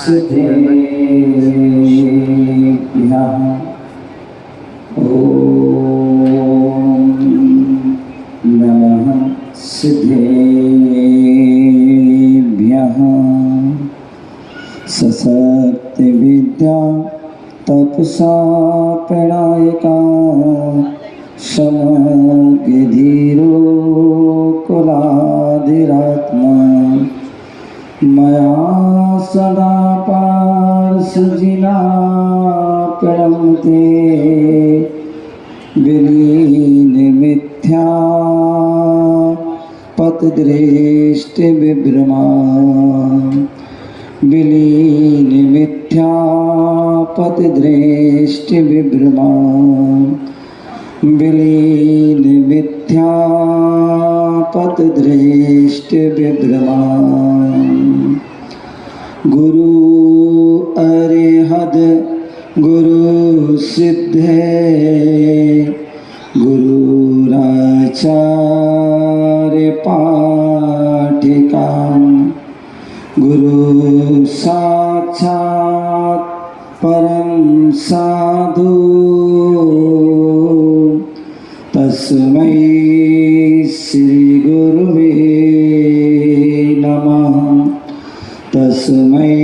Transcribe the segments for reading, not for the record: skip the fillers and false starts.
सिद्धेभ्यः ॐ नमः सिद्धेभ्यः। सशक्ति विद्या तपसा प्रणायिका समग्धीरो कुलाधिरात्मा मया सदा पार्षजिना प्रणमते विलीन मिथ्या पतदृष्टि विभ्रमा विलीन मिथ्या पतदृष्टि विभ्रमा विलीन मिथ्या पतदृष्टि विभ्रमा। गुरु अरिहद गुरु सिद्धे गुरुराचार्य पाठिका गुरु साक्षात् परम साधु तस्मै श्री गुरुवे नमः। तस्मै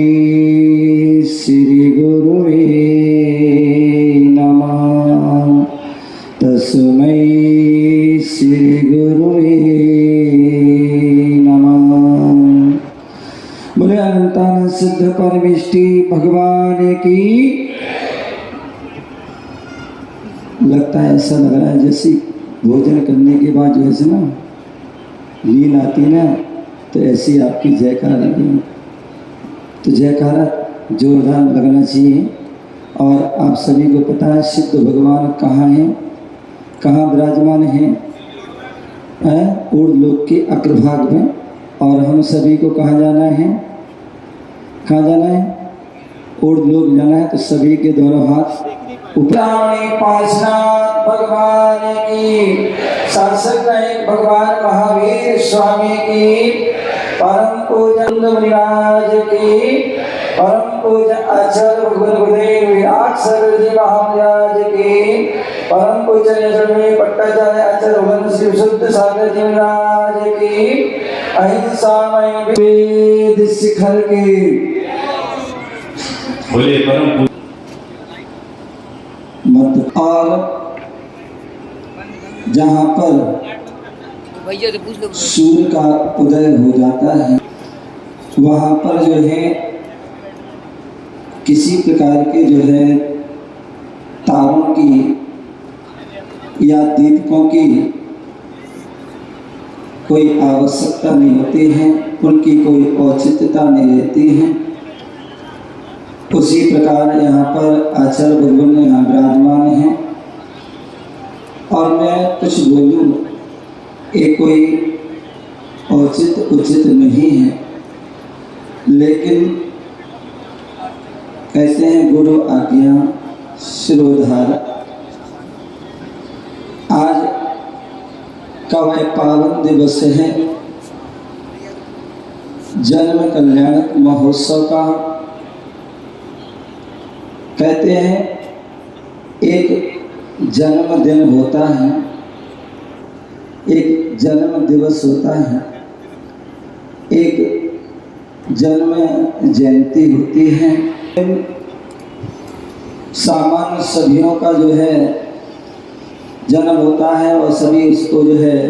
श्री गुरुवे नमः। तस्मै श्री गुरुवे नमः। बोले अनंतानंद सिद्ध परमेष्टि भगवान की। लगता है ऐसा लग रहा है जैसे भोजन करने के बाद जो है ना नींद आती ना, तो ऐसी आपकी जयकारा लगी। तो जयकारा जोरदार लगना चाहिए। और आप सभी को पता है सिद्ध भगवान कहाँ हैं, कहाँ विराजमान हैं? ऊर्ध्वलोक के अग्रभाग में। और हम सभी को कहाँ जाना है? कहाँ जाना है? ऊर्ध्वलोक जाना है। तो सभी के दोनों हाथ ऊपर। पार्श्वनाथ भगवान की, शासक भगवान महावीर स्वामी की, परम पूजन मुनिराज की, परम पूजन आचार्य गुरुदेव विराट सरजी महाराज की, परम पूजन यशस्वी भट्टाचार्य आचार्य श्री शुद्ध सागर जी महाराज की, अहिंसा में वेद शिखर की। बोले परम और जहाँ पर सूर्य का उदय हो जाता है वहाँ पर जो है किसी प्रकार के जो है तारों की या दीपकों की कोई आवश्यकता नहीं होती है, उनकी कोई औचित्यता नहीं रहती है। उसी प्रकार यहाँ पर आचार्य भगवान यहाँ विराजमान हैं। और मैं कुछ बोलूँ ये कोई उचित नहीं है, लेकिन कहते हैं गुरु आज्ञा शिरोधार। आज का वह पावन दिवस है जन्म कल्याण महोत्सव का। कहते हैं एक जन्मदिन होता है, एक जन्म दिवस होता है, एक जन्म जयंती होती है। सामान्य सभीयों का जो है जन्म होता है और सभी इसको जो है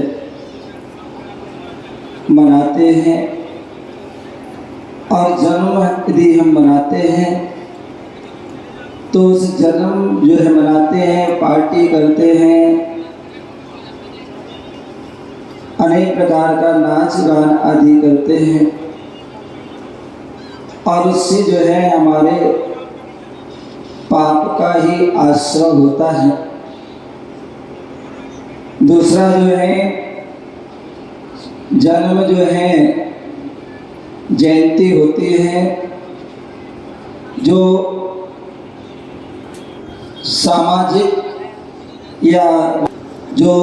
मनाते हैं। और जन्म यदि हम मनाते हैं तो उस जन्म जो है मनाते हैं, पार्टी करते हैं, अनेक प्रकार का नाच गान आदि करते हैं। और उससे जो है हमारे पाप का ही आश्रय होता है। दूसरा जो है जन्म जो है जयंती होती है, जो सामाजिक या जो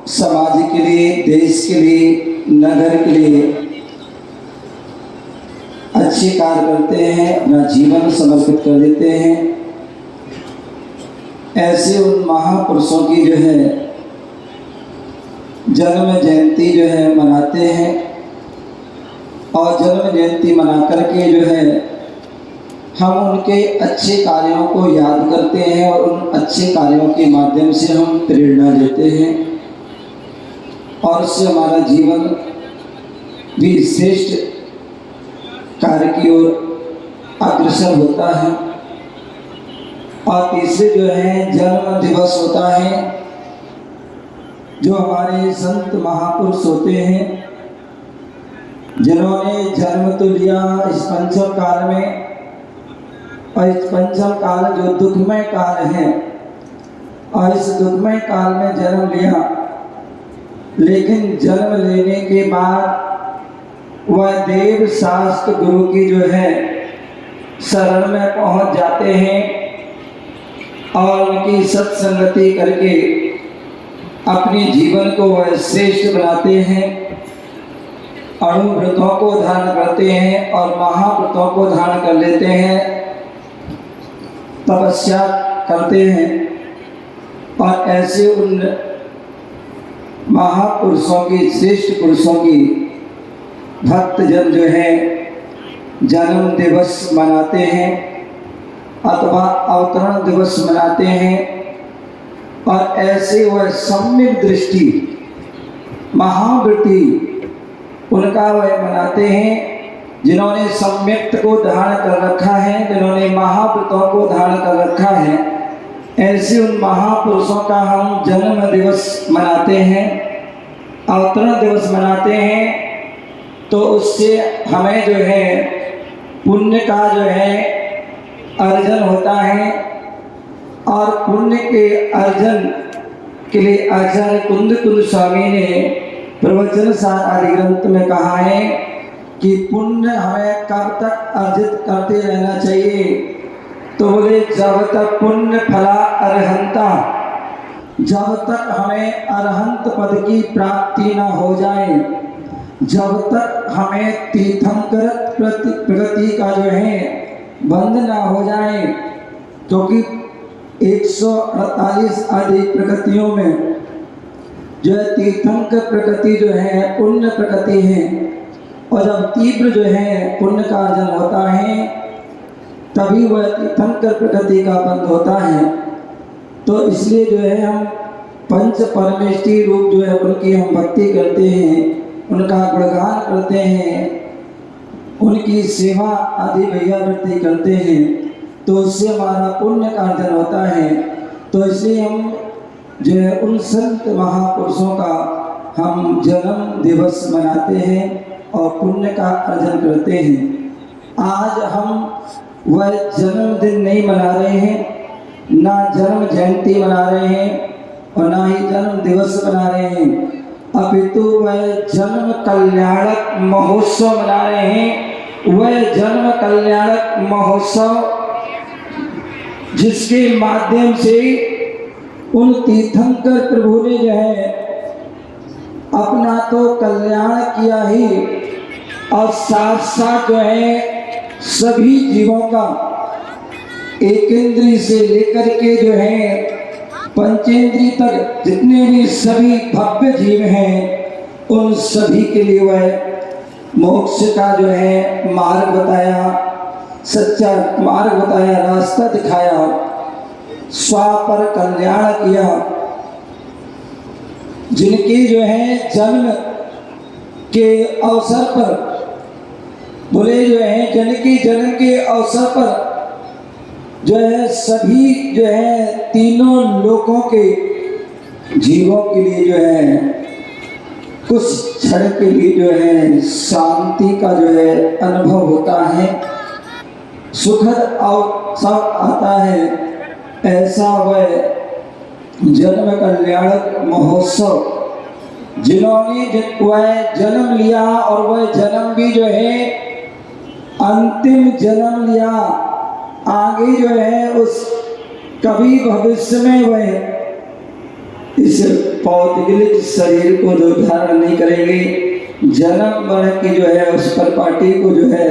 समाज के लिए, देश के लिए, नगर के लिए अच्छे कार्य करते हैं, अपना जीवन समर्पित कर देते हैं। ऐसे उन महापुरुषों की जो है जन्म जयंती जो है मनाते हैं और जन्म जयंती मना करके जो है हम उनके अच्छे कार्यों को याद करते हैं और उन अच्छे कार्यों के माध्यम से हम प्रेरणा लेते हैं और उससे हमारा जीवन भी श्रेष्ठ कार्य की ओर अग्रसर होता है। और तीसरे जो है जन्म दिवस होता है, जो हमारे संत महापुरुष होते हैं जिन्होंने जन्म तो लिया इस पंचम काल में, और इस पंचम काल जो दुखमय काल है और इस दुखमय काल में जन्म लिया, लेकिन जन्म लेने के बाद वह देव शास्त्र गुरु की जो है शरण में पहुंच जाते हैं और उनकी सत्संगति करके अपने जीवन को वह श्रेष्ठ बनाते हैं, अणुव्रतों को धारण करते हैं और महाव्रतों को धारण कर लेते हैं, तपस्या करते हैं। और ऐसे उन महापुरुषों की, श्रेष्ठ पुरुषों की भक्तजन जो है जन्म दिवस मनाते हैं अथवा अवतरण दिवस मनाते हैं। और ऐसे वह सम्यक दृष्टि महावृत्ति उनका वह मनाते हैं जिन्होंने सम्यक्त को धारण कर रखा है, जिन्होंने महाव्रतों को धारण कर रखा है। ऐसे उन महापुरुषों का हम जन्म दिवस मनाते हैं, अवतरण दिवस मनाते हैं। तो उससे हमें जो है पुण्य का जो है अर्जन होता है और पुण्य के अर्जन के लिए आचार्य कुंद स्वामी ने प्रवचन सार आदि ग्रंथ में कहा है कि पुण्य हमें कब तक अर्जित करते रहना चाहिए। तो बोले जब तक पुण्य फला अरहंता, जब तक हमें अरहंत पद की प्राप्ति न हो जाए, जब तक हमें तीर्थंकर प्रगति का जो है बंद न हो जाए, क्योंकि 148 आदि प्रगतियों में जो है तीर्थंकर प्रगति जो है पुण्य प्रगति है। और जब तीव्र जो है पुण्य का अर्जन होता है तभी वह तीर्थंकर प्रगति का बंद होता है। तो इसलिए जो है हम पंच परमेष्टि रूप जो है उनकी हम भक्ति करते हैं, उनका गुणगान करते हैं, उनकी सेवा आदि भैयावृत्ति करते हैं, तो उससे हमारा पुण्य का अर्जन होता है। तो इसलिए हम जो है उन संत महापुरुषों का हम जन्म दिवस मनाते हैं और पुण्य का अर्जन करते हैं। आज हम वह जन्मदिन नहीं मना रहे हैं, ना जन्म जयंती मना रहे हैं और ना ही जन्म दिवस मना रहे हैं, अपितु वह जन्म कल्याणक महोत्सव मना रहे हैं। वह जन्म कल्याणक महोत्सव जिसके माध्यम से उन तीर्थंकर प्रभु ने जो है अपना तो कल्याण किया ही और साथ साथ जो है सभी जीवों का एकेंद्रीय से लेकर के जो है पंचेंद्रीय तक जितने भी सभी भव्य जीव हैं उन सभी के लिए वह मोक्ष का जो है मार्ग बताया, सच्चा मार्ग बताया, रास्ता दिखाया, स्वापर कल्याण किया। जिनके जो है जन्म के अवसर पर बोले जो है जिनके जन्म के अवसर पर जो है सभी जो है तीनों लोकों के जीवों के लिए जो है कुछ क्षण के लिए जो है शांति का जो है अनुभव होता है, सुखद अवसर आता है। ऐसा वह जन्म कल्याणक महोत्सव जिन्होंने वह जन्म लिया और वह जन्म भी जो है अंतिम जन्म लिया, आगे जो है उस कभी भविष्य में वह इस भौतिक शरीर को जो धारण नहीं करेंगे, जन्म मरण की जो है उस पर पार्टी को जो है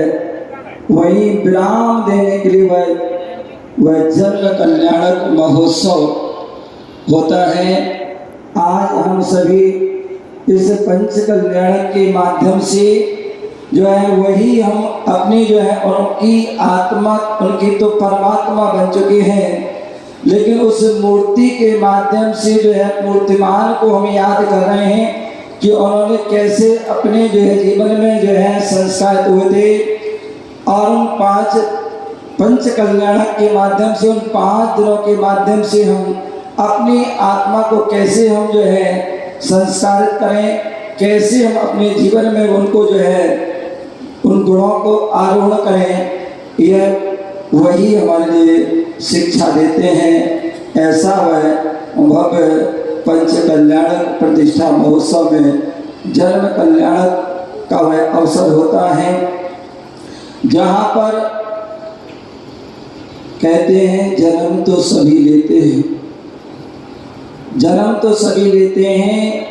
वही विराम देने के लिए वह जन्म कल्याणक महोत्सव होता है। आज हम सभी इस पंच कल्याणक के माध्यम से जो है वही हम अपनी जो है उनकी आत्मा, उनकी तो परमात्मा बन चुके हैं, लेकिन उस मूर्ति के माध्यम से जो है मूर्तिमान को हम याद कर रहे हैं कि उन्होंने कैसे अपने जो है जीवन में जो है संस्कारित हुए थे, और उन 5 पंच कल्याणक के माध्यम से, उन 5 दिनों के माध्यम से हम अपनी आत्मा को कैसे हम जो है संस्कारित करें, कैसे हम अपने जीवन में उनको जो है उन गुणों को आरोहण करें, यह वही हमारे लिए शिक्षा देते हैं। ऐसा वह भव्य पंच कल्याणक प्रतिष्ठा महोत्सव में जन्म कल्याणक का वह अवसर होता है, जहाँ पर कहते हैं जन्म तो सभी लेते हैं, जन्म तो सभी लेते हैं,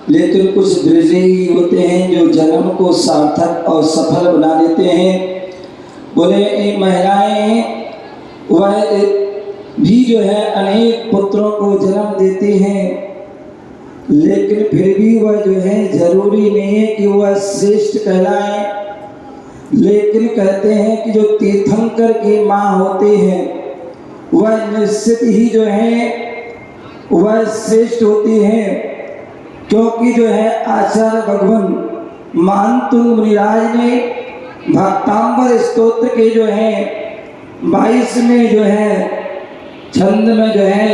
लेकिन कुछ विजयी होते हैं जो जन्म को सार्थक और सफल बना देते हैं। बोले ये महिलाएं वह भी जो है अनेक पुत्रों को जन्म देती हैं, लेकिन फिर भी वह जो है जरूरी नहीं है कि वह श्रेष्ठ कहलाएं, लेकिन कहते हैं कि जो तीर्थंकर की माँ होती है वह निश्चित ही जो है वह श्रेष्ठ होती है, क्योंकि जो है आचार्य भगवान मानतुंग मुनिराज ने भक्तांबर स्तोत्र के जो है 22 में जो है छंद में जो है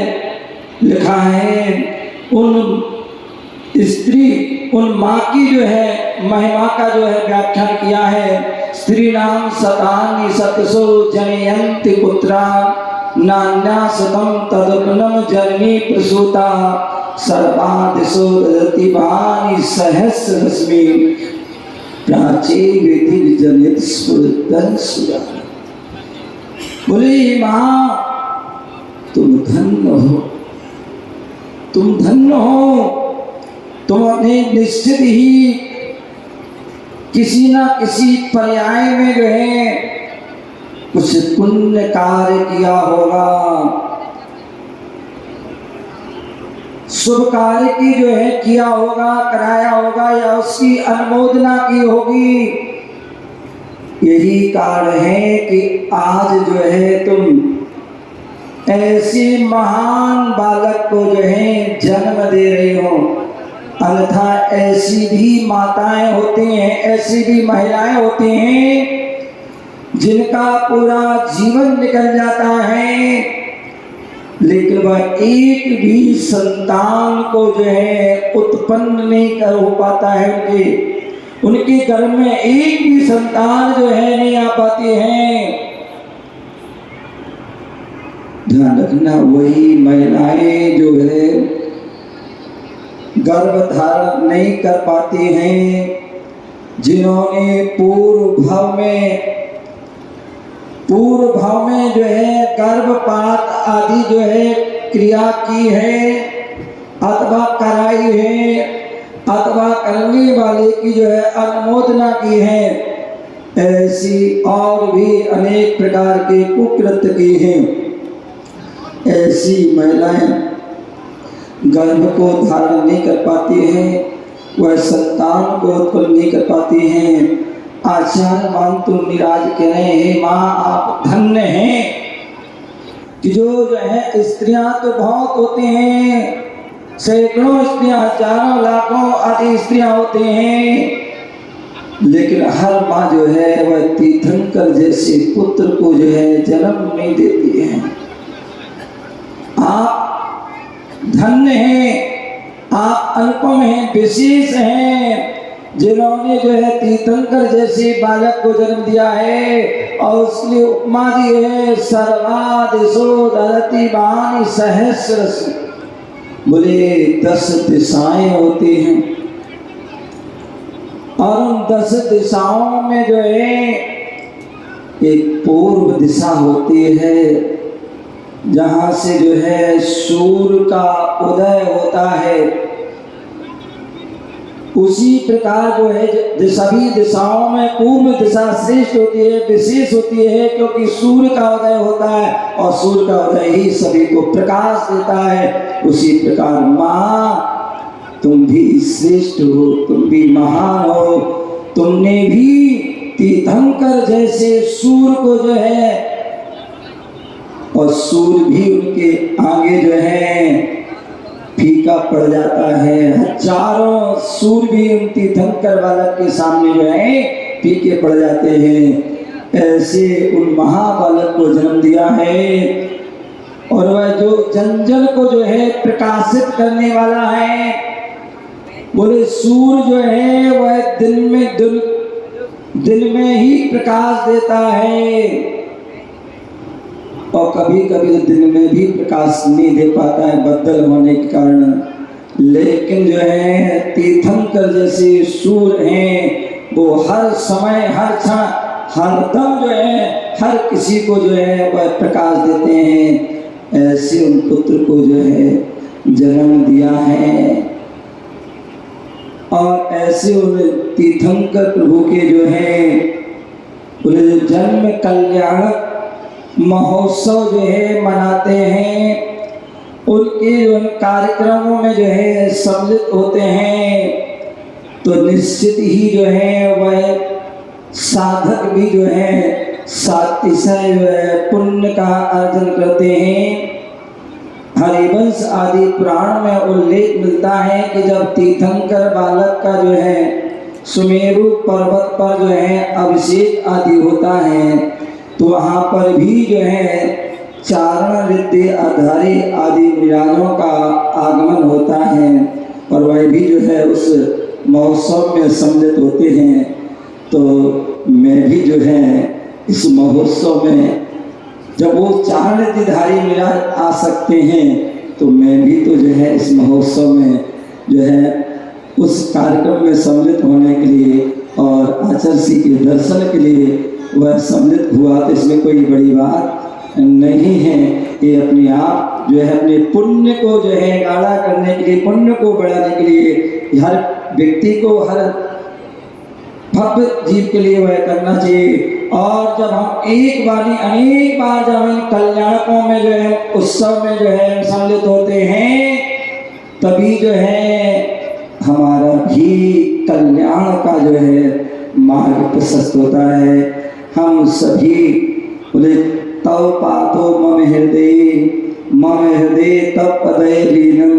लिखा है, उन स्त्री, उन माँ की जो है महिमा का जो है व्याख्यान किया है। स्त्री नाम सतानि सतसो जनयन्ति पुत्रा नान्या सतम तदुपनम जननी प्रसूता सर्वादिशो ददति भानि सहस्र रश्मि प्राची विधि जनित स्फुरतन सुरा। बोले माँ तुम धन्य हो, तुम धन्य हो, तुम अपने निश्चित ही किसी ना किसी पर्याय में जो है कुछ पुण्य कार्य किया होगा, शुभ कार्य की जो है किया होगा, कराया होगा, या उसकी अनुमोदना की होगी। यही कारण है कि आज जो है तुम ऐसे महान बालक को जो है जन्म दे रहे हो। अन्यथा ऐसी भी माताएं होती हैं, ऐसी भी महिलाएं होती हैं जिनका पूरा जीवन निकल जाता है, लेकिन वह एक भी संतान को जो है उत्पन्न नहीं कर हो पाता है, उनके घर में एक भी संतान जो है नहीं आ पाती है। ध्यान रखना, वही महिलाएं जो है गर्भ धारण नहीं कर पाती हैं, जिन्होंने पूर्व भाव में जो है गर्भपात आदि जो है क्रिया की है अथवा कराई है, अथवा करने वाले की जो है अनुमोदना की है। ऐसी और भी अनेक प्रकार के कुकृत्य की हैं। ऐसी महिलाएं गर्भ को धारण नहीं कर पाती हैं, वह संतान को उत्पन्न नहीं कर पाती हैं। आचार्य मानतुंग मुनिराज कह रहे हैं, माँ आप धन्य हैं कि जो है स्त्रियां तो बहुत होती हैं, सैकड़ों स्त्रियां, हजारों लाखों आदि स्त्रियां होती हैं, लेकिन हर माँ जो है वह तीर्थंकर जैसे पुत्र को जो है जन्म नहीं देती है। आप धन्य हैं, आप अनुपम हैं, विशेष हैं, जिन्होंने जो है तीर्थंकर जैसे बालक को जन्म दिया है, और उसकी उपमा दी है सर्वादिशो ददति भानि सहस्र। बोले 10 दिशाएं होती हैं, और उन 10 दिशाओं में जो है एक पूर्व दिशा होती है, जहाँ से जो है सूर्य का उदय होता है, उसी प्रकार जो है सभी दिशाओं में पूर्व दिशा श्रेष्ठ होती है, विशेष होती है, क्योंकि सूर्य का उदय होता है और सूर्य का उदय ही सभी को प्रकाश देता है। उसी प्रकार माँ तुम भी श्रेष्ठ हो, तुम भी महान हो। तुमने भी तीर्थंकर जैसे सूर्य को जो है, और सूर्य भी उनके आगे जो है फीका पड़ जाता है। हजारों सूर्य भी उन तीर्थंकर बालक के सामने जो है फीके पड़ जाते हैं। ऐसे उन महाबालक को जन्म दिया है, और वह जो जन जन को जो है प्रकाशित करने वाला है। बोले सूर्य जो है वह दिन में ही प्रकाश देता है, और कभी कभी तो दिन में भी प्रकाश नहीं दे पाता है बदल होने के कारण। लेकिन जो है तीर्थंकर जैसे सूर्य हैं, वो हर समय हर क्षण हर दम जो है हर किसी को जो है वह प्रकाश देते हैं। ऐसे उन पुत्र को जो है जन्म दिया है, और ऐसे उन तीर्थंकर प्रभु के जो है उन्हें जन्म कल्याण महोत्सव जो है मनाते हैं। उनके कार्यक्रमों में जो है सम्मिलित होते हैं, तो निश्चित ही जो है वह साधक भी जो है सातिशय पुण्य का अर्जन करते हैं। हरिवंश आदि पुराण में उल्लेख मिलता है कि जब तीर्थंकर बालक का जो है सुमेरु पर्वत पर जो है अभिषेक आदि होता है, तो वहाँ पर भी जो है चारण रिद्धि आधारी आदि विराजों का आगमन होता है, और वह भी जो है उस महोत्सव में सम्मिलित होते हैं। तो मैं भी जो है इस महोत्सव में जब वो चारण रिद्धिधारी विराज आ सकते हैं, तो मैं भी तो जो है इस महोत्सव में जो है उस कार्यक्रम में सम्मिलित होने के लिए और आचार्य श्री के दर्शन के लिए वह सम्मिलित हुआ। तो इसमें कोई बड़ी बात नहीं है। ये अपने आप जो है अपने पुण्य को जो है गाढ़ा करने के लिए, पुण्य को बढ़ाने के लिए हर व्यक्ति को, हर भव्य जीव के लिए वह करना चाहिए। और जब हम एक बार नहीं अनेक बार जब इन कल्याणकों में जो है उत्सव में जो है सम्मिलित होते हैं, तभी जो है हमारा भी कल्याण का जो है मार्ग प्रशस्त होता है। हम सभी बोले तव पादो मम हृदय तब पदय लीनम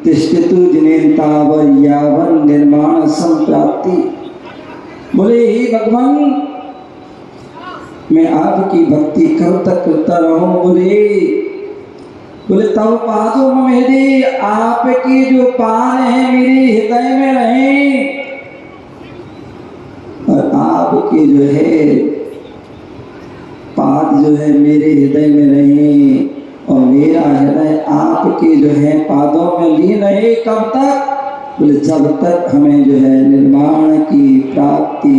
तिष्ठतु जिनेन तावत् यावन् निर्माण संप्राप्ति। बोले हे भगवान, मैं आपकी भक्ति कब तक करता रहूं। बोले तव पादो मम हृदय, आपके जो पाद हैं मेरे हृदय में रहें, और आपके जो है पाद जो है मेरे हृदय में रहे, और मेरा हृदय आपके जो है पादों में लीन रहे। कब तक? बोले जब तक हमें जो है निर्माण की प्राप्ति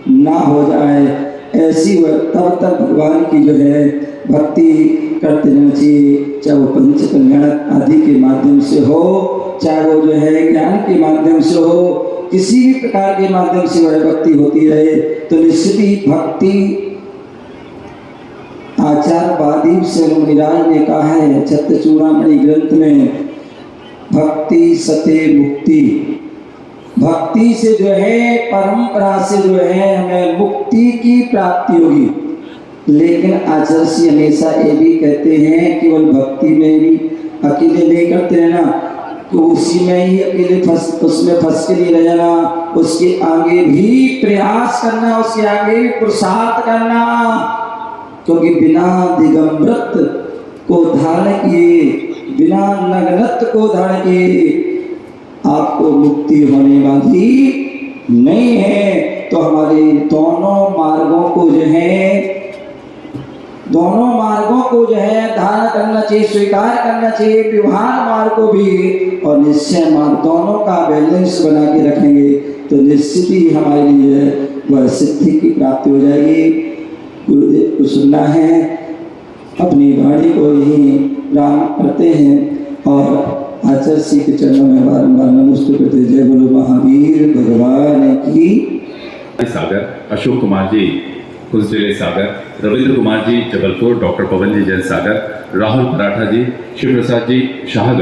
ना हो जाए। ऐसी वह तब तक भगवान की जो है भक्ति करते रहना चाहिए, चाहे वो पंच कल्याण आदि के माध्यम से हो, चाहे वो जो है ज्ञान के माध्यम से हो, किसी भी प्रकार के माध्यम से वह भक्ति होती रहे। तो निश्चित ही भक्ति आचार्य वादीप से मुनिराज ने कहा है छत्रचूड़ामणि ग्रंथ में, भक्ति सते मुक्ति। भक्ति से जो है परंपरा से जो है हमें मुक्ति की प्राप्ति होगी। लेकिन आचार्य जी हमेशा ये भी कहते हैं कि केवल भक्ति में भी अकेले नहीं करते रहना, तो उसी में ही अकेले उसमें फंस के नहीं रह जाना, उसके आगे भी प्रयास करना, उसके आगे भी पुरुषार्थ करना। क्योंकि बिना दिगंबरत को धारण किए, बिना नग्नत्व को धारण किए आपको मुक्ति होने वाली नहीं है। तो हमारे दोनों मार्गों को जो है धारण करना चाहिए, स्वीकार करना चाहिए, व्यवहार मार्ग को भी और निश्चय मार्ग, दोनों का बैलेंस बना के रखेंगे तो निश्चित ही हमारे लिए वह सिद्धि की प्राप्ति हो जाएगी। गुरुदेव को सुनना है, अपनी वाणी को ही राम करते हैं और आचार्य श्री के चरणों में बारंबार नमस्ते करते। जय बोलो महावीर अशोक कुमार जी कुसडेले सागर, रविंद्र कुमार जी जबलपुर, डॉक्टर पवन जी जैन सागर, राहुल पराठा जी, शिव प्रसाद जी शाहद